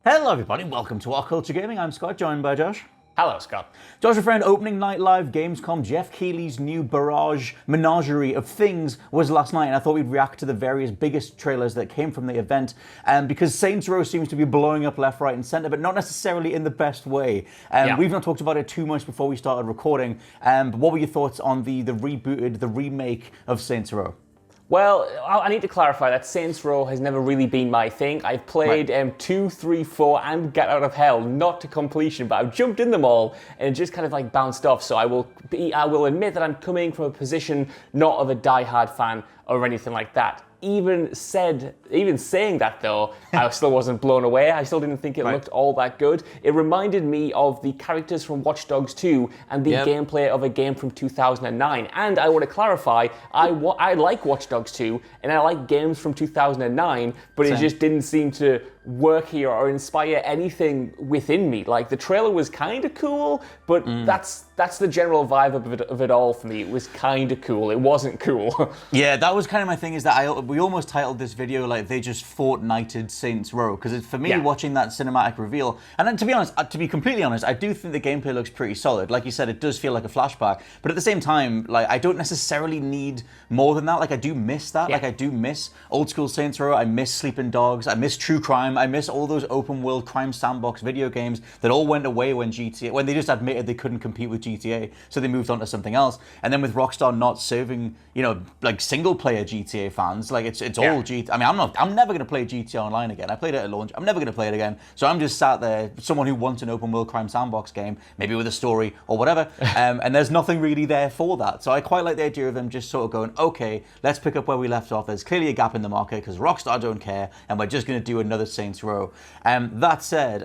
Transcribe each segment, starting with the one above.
Hello everybody, welcome to WhatCulture Gaming. I'm Scott, joined by Josh. Hello, Scott. Joshua friend, opening night live, Gamescom, Jeff Keighley's new barrage menagerie of things was last night, and I thought we'd react to the various biggest trailers that came from the event, because Saints Row seems to be blowing up left, right, and center, but not necessarily in the best way. We've not talked about it too much before we started recording, but what were your thoughts on the rebooted, the remake of Saints Row? Well, I need to clarify that Saints Row has never really been my thing. I've played 2, 3, 4, and Get Out of Hell, not to completion, but I've jumped in them all and it just kind of like bounced off. So I will admit that I'm coming from a position not of a die-hard fan or anything like that. Even saying that though, I still wasn't blown away. I still didn't think it looked all that good. It reminded me of the characters from Watch Dogs 2 and the gameplay of a game from 2009. And I want to clarify, I like Watch Dogs 2 and I like games from 2009, but it just didn't seem to work here or inspire anything within me. Like, the trailer was kind of cool, but that's the general vibe of it all for me. It was kind of cool. It wasn't cool. Yeah, that was kind of my thing, is that we almost titled this video like they just Fortnited Saints Row, because for me, watching that cinematic reveal, and then, to be honest, to be completely honest, I do think the gameplay looks pretty solid. Like you said, it does feel like a flashback, but at the same time, like, I don't necessarily need more than that. Like, I do miss that. Like, I do miss old school Saints Row. I miss Sleeping Dogs. I miss True Crime. I miss all those open world crime sandbox video games that all went away when they just admitted they couldn't compete with GTA, so they moved on to something else. And then with Rockstar not serving, like, single player GTA fans, like, it's all GTA. I mean, I'm never going to play GTA Online again. I played it at launch. I'm never going to play it again. So I'm just sat there, someone who wants an open world crime sandbox game, maybe with a story or whatever, and there's nothing really there for that. So I quite like the idea of them just sort of going, okay, let's pick up where we left off. There's clearly a gap in the market because Rockstar don't care, and we're just going to do another Saints Row. That said,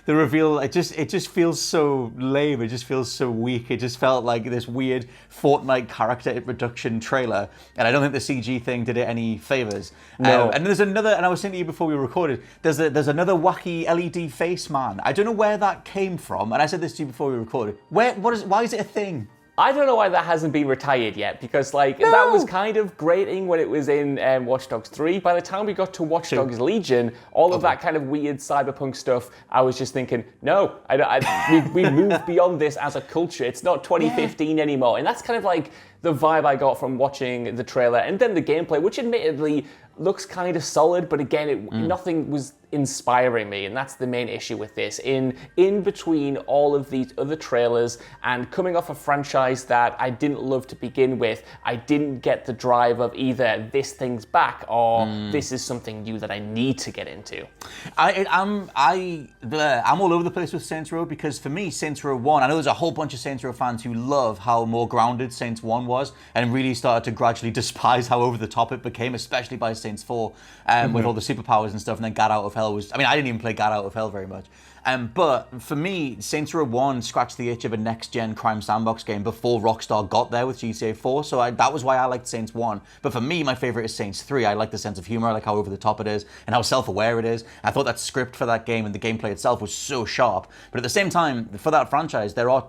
the reveal, it just feels so lame. It just feels so weak. It just felt like this weird Fortnite character introduction trailer, and I don't think the CG thing did it any favors. No. And there's another, and I was saying to you before we recorded, there's another wacky LED face man. I don't know where that came from, and I said this to you before we recorded. Why is it a thing? I don't know why that hasn't been retired yet, because that was kind of grating when it was in Watch Dogs 3. By the time we got to Watch Dogs Legion, all of that kind of weird cyberpunk stuff, I was just thinking, no, we moved beyond this as a culture. It's not 2015 anymore. And that's kind of like the vibe I got from watching the trailer. And then the gameplay, which admittedly looks kind of solid, but again, nothing was inspiring me, and that's the main issue with this. In between all of these other trailers and coming off a franchise that I didn't love to begin with, I didn't get the drive of either this thing's back or this is something new that I need to get into. I'm all over the place with Saints Row, because for me, Saints Row 1, I know there's a whole bunch of Saints Row fans who love how more grounded Saints 1 was and really started to gradually despise how over the top it became, especially by Saints 4, with all the superpowers and stuff, and then Get Out of Hell was, I didn't even play Get Out of Hell very much. But for me, Saints Row 1 scratched the itch of a next-gen crime sandbox game before Rockstar got there with GTA 4, so that was why I liked Saints 1. But for me, my favorite is Saints 3. I like the sense of humor, I like how over the top it is, and how self-aware it is. I thought that script for that game and the gameplay itself was so sharp. But at the same time, for that franchise, there are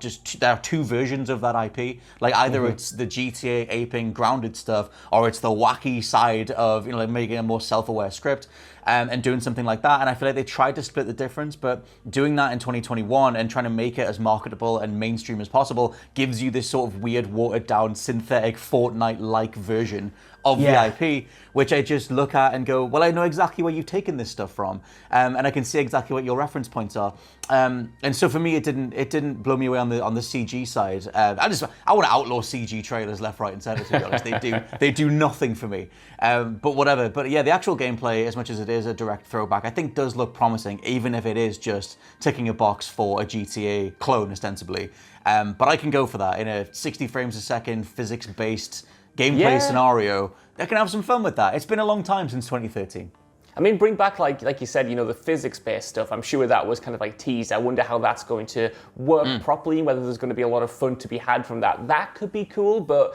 two versions of that IP. Like, either it's the GTA aping grounded stuff, or it's the wacky side of, like, making a more self-aware script. And doing something like that, and I feel like they tried to split the difference, but doing that in 2021 and trying to make it as marketable and mainstream as possible gives you this sort of weird, watered-down, synthetic Fortnite-like version of the IP, which I just look at and go, well, I know exactly where you've taken this stuff from, and I can see exactly what your reference points are. And so for me, it didn't blow me away on the CG side. I want to outlaw CG trailers left, right, and center. To be honest, they do nothing for me. But whatever. But yeah, the actual gameplay, as much as it is a direct throwback, I think does look promising, even if it is just ticking a box for a GTA clone, ostensibly. But I can go for that in a 60 frames a second, physics-based gameplay scenario. I can have some fun with that. It's been a long time since 2013. I mean, bring back, like you said, the physics-based stuff. I'm sure that was kind of like teased. I wonder how that's going to work properly, whether there's going to be a lot of fun to be had from that. That could be cool, but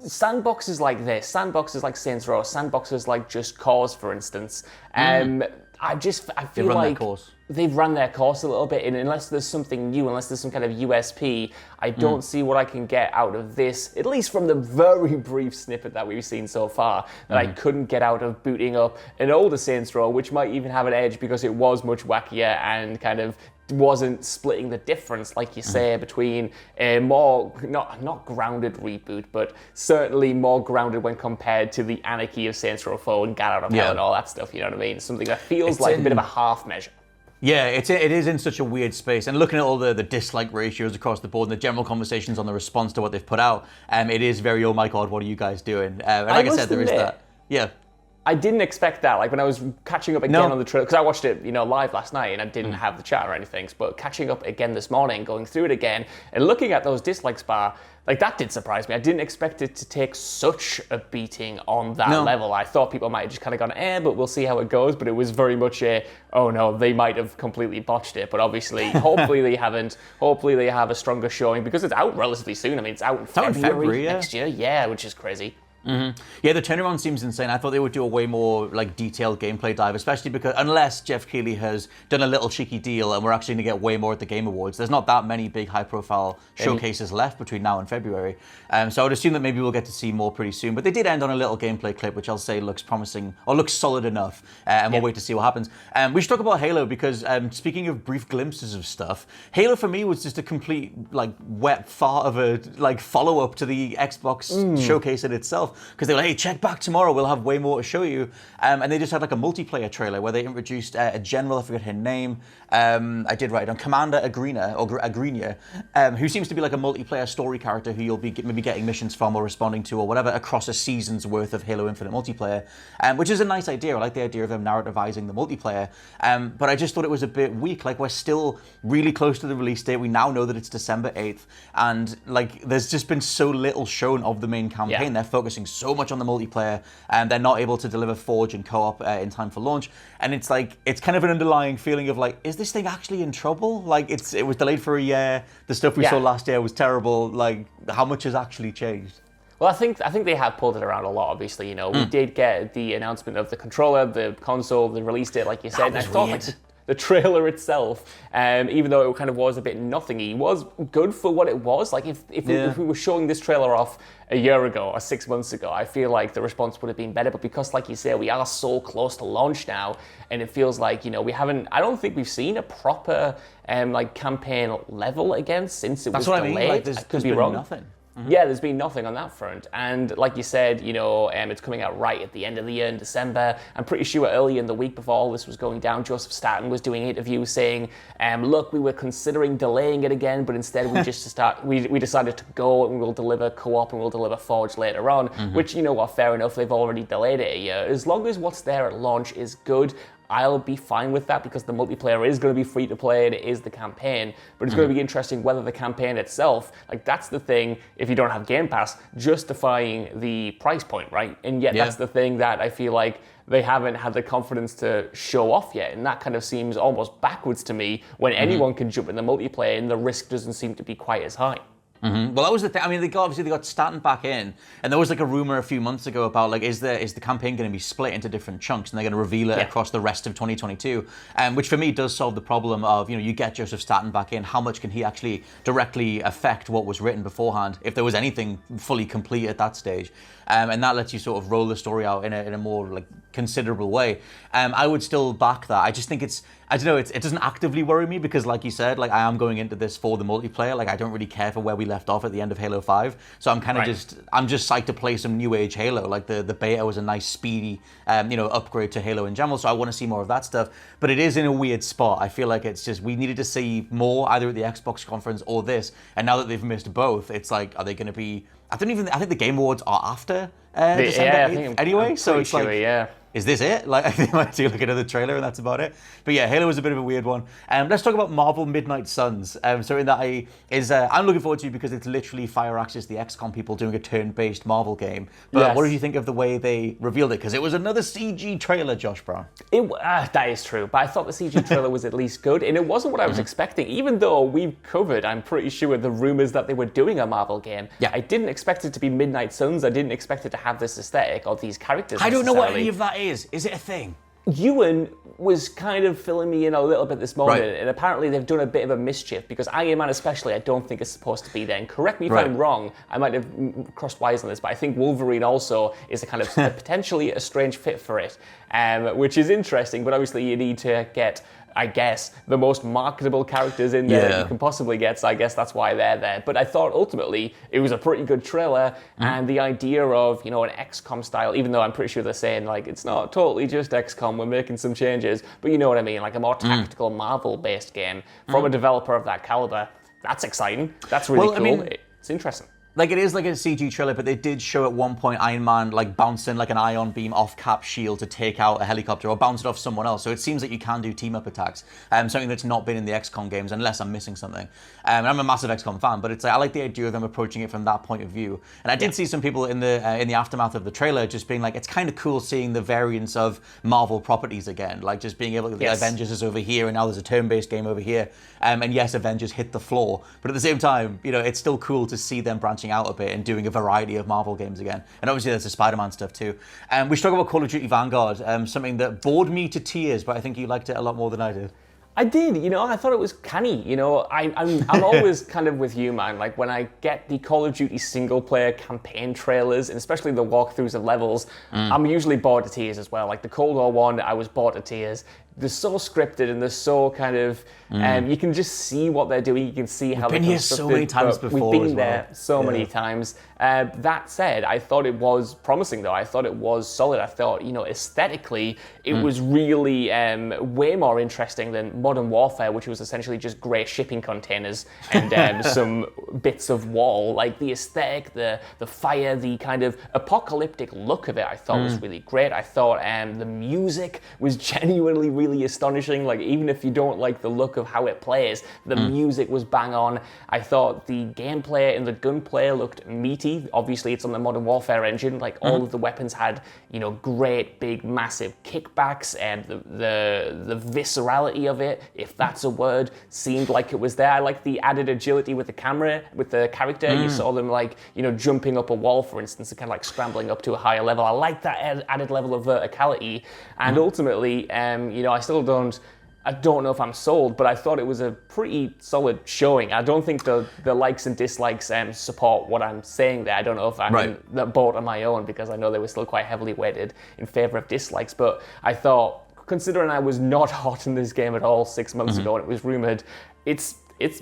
sandboxes like this, sandboxes like Saints Row, sandboxes like Just Cause, for instance, I feel like they've run their course a little bit, and unless there's something new, unless there's some kind of USP, I don't see what I can get out of this, at least from the very brief snippet that we've seen so far, that I couldn't get out of booting up an older Saints Row, which might even have an edge because it was much wackier and kind of wasn't splitting the difference, like you say, between a more, not grounded reboot, but certainly more grounded when compared to the anarchy of Saints Row 4 and Get Out of Hell and all that stuff, you know what I mean? Something that feels like a bit of a half measure. Yeah, it is in such a weird space. And looking at all the dislike ratios across the board and the general conversations on the response to what they've put out, it is very, oh my God, what are you guys doing? And like I said, there is that. Yeah. I didn't expect that. Like when I was catching up again on the trailer, because I watched it, live last night and I didn't have the chat or anything. But catching up again this morning, going through it again, and looking at those dislikes bar, like that did surprise me. I didn't expect it to take such a beating on that level. I thought people might have just kind of gone, but we'll see how it goes. But it was very much oh no, they might have completely botched it. But obviously, hopefully they haven't. Hopefully they have a stronger showing because it's out relatively soon. I mean, it's out in February next year. Yeah, which is crazy. Mm-hmm. Yeah, the turnaround seems insane. I thought they would do a way more detailed gameplay dive, especially because unless Jeff Keighley has done a little cheeky deal and we're actually going to get way more at the Game Awards, there's not that many big high-profile showcases left between now and February. So I would assume that maybe we'll get to see more pretty soon. But they did end on a little gameplay clip, which I'll say looks promising or looks solid enough, and we'll wait to see what happens. We should talk about Halo because speaking of brief glimpses of stuff, Halo for me was just a complete wet fart of a follow-up to the Xbox showcase in itself. Because they were like, hey, check back tomorrow, we'll have way more to show you. And they just had a multiplayer trailer where they introduced a general, I forget her name. I did write it down, Commander Agrinia, who seems to be a multiplayer story character who you'll be maybe getting missions from or responding to or whatever across a season's worth of Halo Infinite multiplayer, which is a nice idea. I like the idea of them narrativizing the multiplayer. But I just thought it was a bit weak. We're still really close to the release date. We now know that it's December 8th. And there's just been so little shown of the main campaign. Yeah. They're focusing so much on the multiplayer, and they're not able to deliver Forge and co-op in time for launch. And it's kind of an underlying feeling of is this thing actually in trouble? It was delayed for a year. The stuff we saw last year was terrible. How much has actually changed? Well, I think they have pulled it around a lot. Obviously, we did get the announcement of the controller, the console, the release date, like you said. And I thought the trailer itself, even though it kind of was a bit nothingy, was good for what it was. If we were showing this trailer off a year ago or 6 months ago, I feel like the response would have been better. But because, like you said, we are so close to launch now, and it feels like, we haven't, I don't think we've seen a proper campaign level again since it was delayed. That's what I mean. There's been wrong. Nothing. Mm-hmm. Yeah, there's been nothing on that front. And like you said, it's coming out right at the end of the year in December. I'm pretty sure early in the week before all this was going down, Joseph Staten was doing interviews saying, look, we were considering delaying it again, but instead we we decided to go and we'll deliver co-op and we'll deliver Forge later on, which, fair enough, they've already delayed it a year. As long as what's there at launch is good, I'll be fine with that because the multiplayer is going to be free to play and it is the campaign. But it's going to be interesting whether the campaign itself, that's the thing, if you don't have Game Pass, justifying the price point, right? And yet that's the thing that I feel like they haven't had the confidence to show off yet. And that kind of seems almost backwards to me when anyone can jump in the multiplayer and the risk doesn't seem to be quite as high. Mm-hmm. Well, that was the thing. I mean, they got Staten back in, and there was a rumor a few months ago about is the campaign going to be split into different chunks, and they're going to reveal it across the rest of 2022, which for me does solve the problem of you get Joseph Staten back in. How much can he actually directly affect what was written beforehand, if there was anything fully complete at that stage? And that lets you sort of roll the story out in a more considerable way. I would still back that. I just think I don't know, it doesn't actively worry me because, like you said, I am going into this for the multiplayer. I don't really care for where we left off at the end of Halo 5. So I'm kind of I'm just psyched to play some new age Halo. The beta was a nice speedy, upgrade to Halo in general. So I want to see more of that stuff. But it is in a weird spot. I feel like it's just, we needed to see more either at the Xbox conference or this. And now that they've missed both, it's are they going to be, I think the Game Awards are after December 8th anyway. So it's is this it? I think I might do another trailer and that's about it. But yeah, Halo was a bit of a weird one. Let's talk about Marvel Midnight Suns. So in that I'm looking forward to because it's literally Firaxis, the XCOM people, doing a turn-based Marvel game. But what did you think of the way they revealed it? Because it was another CG trailer, Josh Brown. That is true. But I thought the CG trailer was at least good. And it wasn't what I was expecting. Even though we've covered, I'm pretty sure, the rumors that they were doing a Marvel game. Yeah. I didn't expect it to be Midnight Suns. I didn't expect it to have this aesthetic or these characters. I don't know what any of that is. Is it a thing? Ewan was kind of filling me in a little bit this morning, Right. and apparently they've done a bit of a mischief, because Iron Man especially I don't think is supposed to be there. And correct me if Right. I'm wrong, I might have crossed wires on this, but I think Wolverine also is a kind of potentially a strange fit for it, which is interesting, but obviously you need to get, I guess, the most marketable characters in there that you can possibly get, so I guess that's why they're there. But I thought ultimately it was a pretty good trailer, and the idea of, an XCOM style, even though I'm pretty sure they're saying, like, it's not totally just XCOM, we're making some changes, but you know what I mean, like a more tactical Marvel-based game from a developer of that caliber, that's exciting. That's really cool. I mean, it's interesting. Like, it is like a CG trailer, but they did show at one point Iron Man like bouncing like an ion beam off Cap's shield to take out a helicopter or bounce it off someone else. So it seems like you can do team-up attacks. Something that's not been in the XCOM games, unless I'm missing something. And I'm a massive XCOM fan, but it's like, I like the idea of them approaching it from that point of view. And I did see some people in the aftermath of the trailer just being like, it's kind of cool seeing the variance of Marvel properties again. Like, just being able to, the Avengers is over here, and now there's a turn-based game over here. And yes, Avengers hit the floor, but at the same time, it's still cool to see them branching out a bit and doing a variety of Marvel games again. And obviously there's the Spider-Man stuff too. We should talk about Call of Duty Vanguard, something that bored me to tears, but I think you liked it a lot more than I did. I did, I thought it was canny. I'm always kind of with you, man. Like, when I get the Call of Duty single-player campaign trailers, and especially the walkthroughs of levels, I'm usually bored to tears as well. Like, the Cold War one, I was bored to tears. They're so scripted, and they're so kind of, you can just see what they're doing. You can see how they're constructed. We've been here so many times before. We've been there so many times. That said, I thought it was promising, though. I thought it was solid. I thought, aesthetically, it was really way more interesting than Modern Warfare, which was essentially just grey shipping containers and some bits of wall. Like, the aesthetic, the fire, the kind of apocalyptic look of it, I thought was really great. I thought the music was genuinely really astonishing. Like, even if you don't like the look of how it plays, the music was bang on. I thought the gameplay and the gunplay looked meaty. Obviously, it's on the Modern Warfare engine. Like, all of the weapons had, great, big, massive kickbacks, and the viscerality of it, if that's a word, seemed like it was there. I like the added agility with the camera, with the character. You saw them, like, jumping up a wall, for instance, and kind of like scrambling up to a higher level. I like that added level of verticality. And ultimately, I don't know if I'm sold, but I thought it was a pretty solid showing. I don't think the likes and dislikes support what I'm saying there. I don't know if I'm in that boat on my own, because I know they were still quite heavily weighted in favor of dislikes. But I thought, considering I was not hot in this game at all 6 months ago, and it was rumored, it's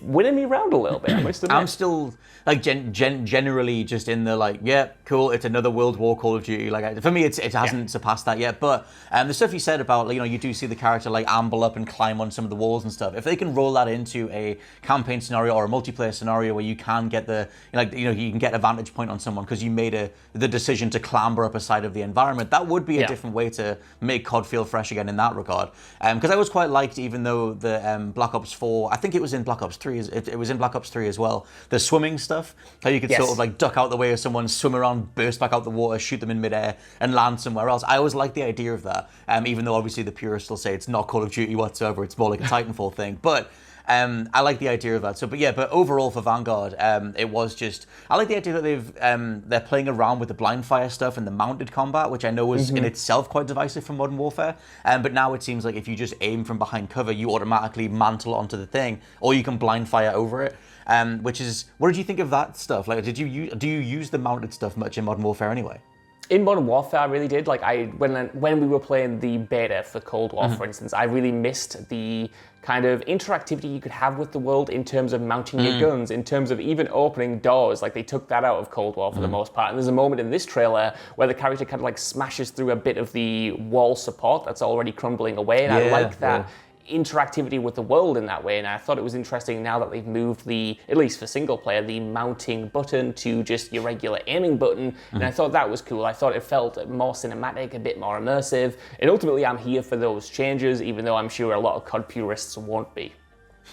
winning me round a little bit, I must admit. I'm still, like, generally just in the, like, yeah, cool, it's another World War Call of Duty. Like, for me, it hasn't surpassed that yet. But the stuff you said about, like, you do see the character, like, amble up and climb on some of the walls and stuff. If they can roll that into a campaign scenario or a multiplayer scenario where you can get you can get a vantage point on someone because you made the decision to clamber up a side of the environment, that would be a different way to make COD feel fresh again in that regard. Because I was quite liked, even though the Black Ops 4, I think it was in Black Ops 3, it was in Black Ops 3 as well, the swimming stuff, how you could sort of like duck out the way of someone, swim around, burst back out the water, shoot them in midair, and land somewhere else. I always liked the idea of that, even though obviously the purists will say it's not Call of Duty whatsoever, it's more like a Titanfall thing, but I like the idea of that. But overall for Vanguard, it was just, I like the idea that they're playing around with the blind fire stuff and the mounted combat, which I know was in itself quite divisive from Modern Warfare. But now it seems like if you just aim from behind cover, you automatically mantle onto the thing, or you can blind fire over it. Which is, what did you think of that stuff? Like, do you use the mounted stuff much in Modern Warfare anyway? In Modern Warfare, I really did. Like, when we were playing the beta for Cold War, for instance, I really missed the kind of interactivity you could have with the world in terms of mounting your guns, in terms of even opening doors. Like, they took that out of Cold War for the most part. And there's a moment in this trailer where the character kind of like smashes through a bit of the wall support that's already crumbling away. And I like that interactivity with the world in that way, and I thought it was interesting now that they've moved at least for single player, the mounting button to just your regular aiming button, and I thought that was cool. I thought it felt more cinematic, a bit more immersive, and ultimately I'm here for those changes, even though I'm sure a lot of COD purists won't be.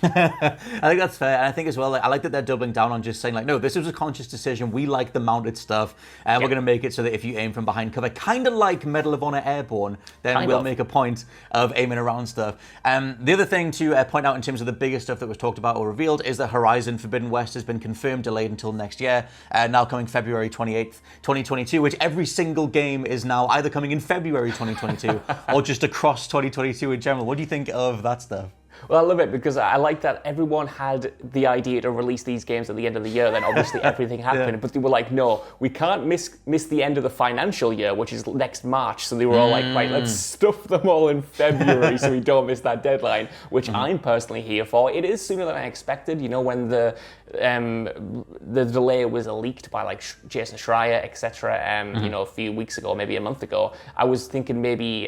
I think that's fair, and I think as well, like, I like that they're doubling down on just saying like, no, this was a conscious decision. We like the mounted stuff, and we're going to make it so that if you aim from behind cover, kind of like Medal of Honor Airborne, then we'll make a point of aiming around stuff. The other thing to point out in terms of the biggest stuff that was talked about or revealed is that Horizon Forbidden West has been confirmed, delayed until next year, now coming February 28th, 2022, which every single game is now either coming in February 2022 or just across 2022 in general. What do you think of that stuff? Well, I love it because I like that everyone had the idea to release these games at the end of the year. Then obviously everything happened, but they were like, no, we can't miss the end of the financial year, which is next March. So they were all like, right, let's stuff them all in February so we don't miss that deadline, which I'm personally here for. It is sooner than I expected. You know, when the delay was leaked by like Jason Schreier, etc. You know, a few weeks ago, maybe a month ago, I was thinking maybe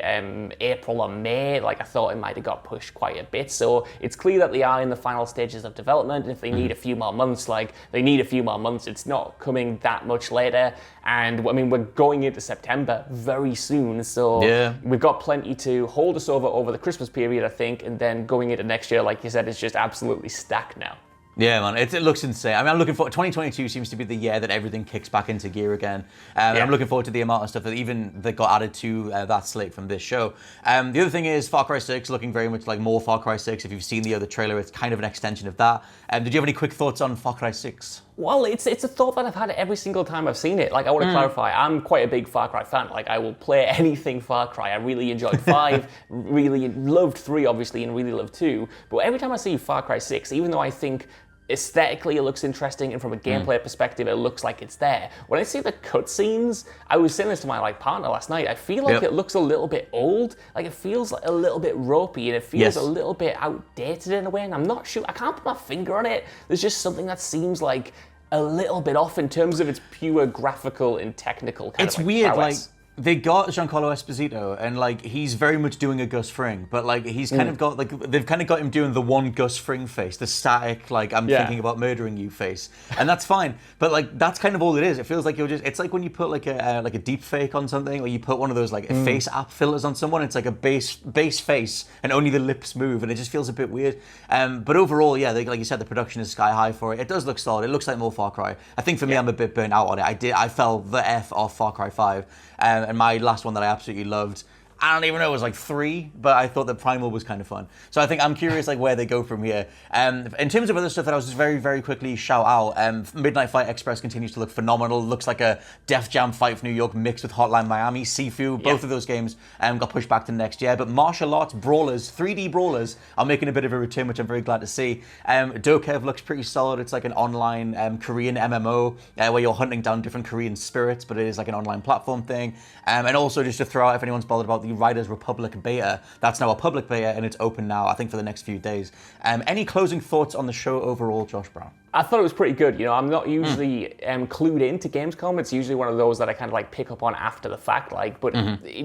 April or May. Like I thought it might have got pushed quite a bit. So it's clear that they are in the final stages of development. If they need a few more months, like they need a few more months. It's not coming that much later. And I mean, we're going into September very soon. So we've got plenty to hold us over the Christmas period, I think. And then going into next year, like you said, it's just absolutely stacked now. Yeah, man, it looks insane. I mean, I'm looking forward. 2022 seems to be the year that everything kicks back into gear again. And I'm looking forward to the amount of stuff that got added to that slate from this show. The other thing is Far Cry 6 looking very much like more Far Cry 6. If you've seen the other trailer, it's kind of an extension of that. Did you have any quick thoughts on Far Cry 6? Well, it's a thought that I've had every single time I've seen it. Like, I want to clarify, I'm quite a big Far Cry fan. Like, I will play anything Far Cry. I really enjoyed 5, really loved 3, obviously, and really loved 2. But every time I see Far Cry 6, even though I think aesthetically it looks interesting and from a gameplay perspective it looks like it's there, when I see the cutscenes, I was saying this to my partner last night, I feel like it looks a little bit old, like it feels like a little bit ropey and it feels a little bit outdated in a way, and I'm not sure, I can't put my finger on it. There's just something that seems like a little bit off in terms of its pure graphical and technical kind of like weird, prowess. like they got Giancarlo Esposito, and like he's very much doing a Gus Fring, but like he's kind of got like they've kind of got him doing the one Gus Fring face, the static like I'm thinking about murdering you face, and that's fine. But like that's kind of all it is. It feels like it's like when you put like a deep fake on something, or you put one of those like face app filters on someone. It's like a base face, and only the lips move, and it just feels a bit weird. But overall, like you said, the production is sky high for it. It does look solid. It looks like more Far Cry. I think for me, I'm a bit burnt out on it. I fell the F off Far Cry 5. And my last one that I absolutely loved, I don't even know, it was like 3, but I thought that Primal was kind of fun. So I think I'm curious like where they go from here. In terms of other stuff that I was just very, very quickly shout out, Midnight Fight Express continues to look phenomenal. Looks like a Def Jam Fight for New York mixed with Hotline Miami. Sifu, both of those games got pushed back to next year. But martial arts brawlers, 3D brawlers, are making a bit of a return, which I'm very glad to see. Dokev looks pretty solid. It's like an online Korean MMO where you're hunting down different Korean spirits, but it is like an online platform thing. And also just to throw out, if anyone's bothered about the Riders Republic beta, that's now a public beta and it's open now, I think, for the next few days. Any closing thoughts on the show overall, Josh Brown? I thought it was pretty good. You know, I'm not usually clued into Gamescom. It's usually one of those that I kind of like pick up on after the fact. Like, but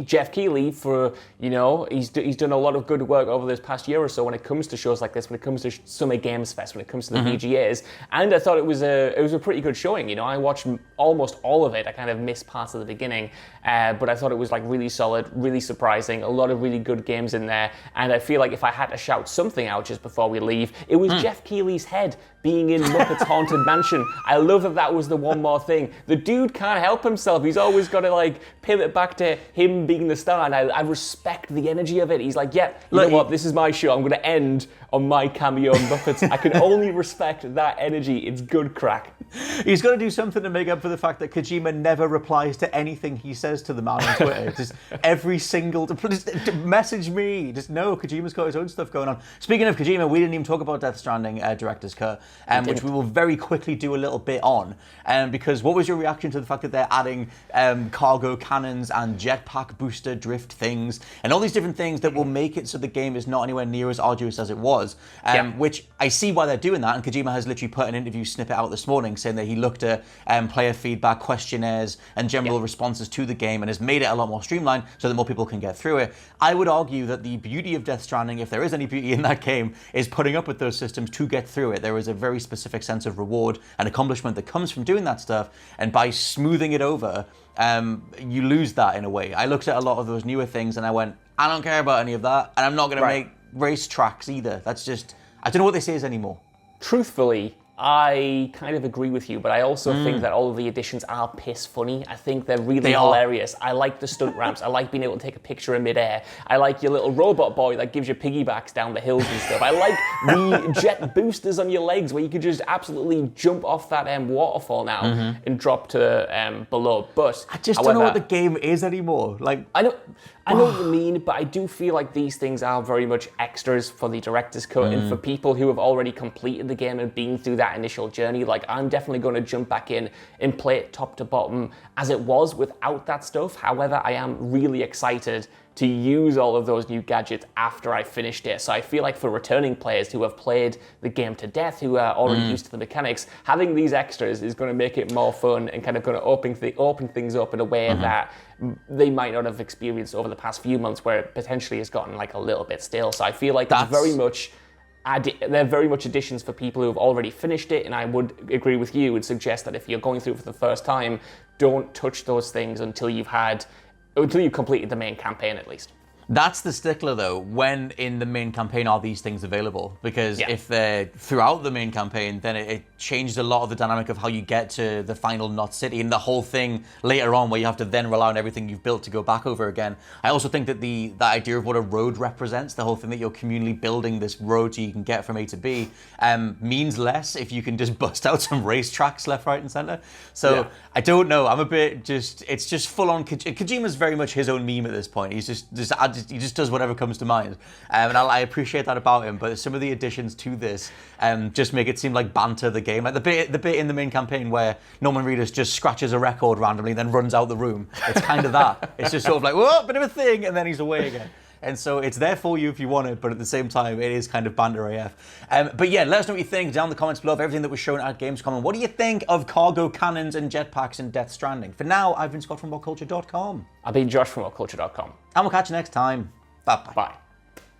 Jeff Keighley, for he's done a lot of good work over this past year or so when it comes to shows like this, when it comes to Summer Games Fest, when it comes to the VGAs, and I thought it was a pretty good showing. You know, I watched almost all of it. I kind of missed parts of the beginning, but I thought it was like really solid, really surprising. A lot of really good games in there, and I feel like if I had to shout something out just before we leave, it was Jeff Keighley's head being in Muppets Haunted Mansion. I love that was the one more thing. The dude can't help himself. He's always got to like pivot back to him being the star, and I respect the energy of it. He's like, you know what, this is my show. I'm going to end on my cameo in Muppets. I can only respect that energy. It's good crack. He's got to do something to make up for the fact that Kojima never replies to anything he says to the man on Twitter. Just every single, just message me. Just no, Kojima's got his own stuff going on. Speaking of Kojima, we didn't even talk about Death Stranding Director's Cut, which we will very quickly do a little bit on. Because what was your reaction to the fact that they're adding cargo cannons and jetpack booster drift things and all these different things that will make it so the game is not anywhere near as arduous as it was? Which I see why they're doing that, and Kojima has literally put an interview snippet out this morning saying that he looked at player feedback, questionnaires, and general responses to the game and has made it a lot more streamlined so that more people can get through it. I would argue that the beauty of Death Stranding, if there is any beauty in that game, is putting up with those systems to get through it. There is a very specific sense of reward and accomplishment that comes from doing that stuff, and by smoothing it over, you lose that in a way. I looked at a lot of those newer things and I went, I don't care about any of that, and I'm not going to make race tracks either. That's just, I don't know what this is anymore. Truthfully, I kind of agree with you, but I also think that all of the additions are piss funny. I think they're really hilarious. I like the stunt ramps. I like being able to take a picture in midair. I like your little robot boy that gives you piggybacks down the hills and stuff. I like the jet boosters on your legs where you could just absolutely jump off that waterfall now and drop to below. But I just don't know what the game is anymore. Like, I know what you mean, but I do feel like these things are very much extras for the director's cut and for people who have already completed the game and been through that initial journey. Like, I'm definitely going to jump back in and play it top to bottom as it was without that stuff. However, I am really excited to use all of those new gadgets after I finished it. So I feel like for returning players who have played the game to death, who are already used to the mechanics, having these extras is going to make it more fun and kind of going to open things up in a way that they might not have experienced over the past few months, where it potentially has gotten like a little bit stale. So I feel like they're very much additions for people who have already finished it, and I would agree with you and suggest that if you're going through it for the first time, don't touch those things until you've completed the main campaign at least. That's the stickler, though. When in the main campaign are these things available? Because if they're throughout the main campaign, then it changes a lot of the dynamic of how you get to the final Knot City and the whole thing later on, where you have to then rely on everything you've built to go back over again. I also think that the idea of what a road represents, the whole thing that you're communally building this road so you can get from A to B, means less if you can just bust out some racetracks left, right, and center. So I don't know. I'm a bit it's just full on. Kojima's very much his own meme at this point. He's he just does whatever comes to mind, and I appreciate that about him. But some of the additions to this just make it seem like banter the game. Like the bit in the main campaign where Norman Reedus just scratches a record randomly, then runs out the room. It's kind of that. It's just sort of like, whoa, bit of a thing, and then he's away again. And so it's there for you if you want it, but at the same time, it is kind of banter AF. But yeah, let us know what you think down in the comments below of everything that was shown at Gamescom. And what do you think of cargo cannons and jetpacks in Death Stranding? For now, I've been Scott from WhatCulture.com. I've been Josh from WhatCulture.com. And we'll catch you next time. Bye-bye. Bye.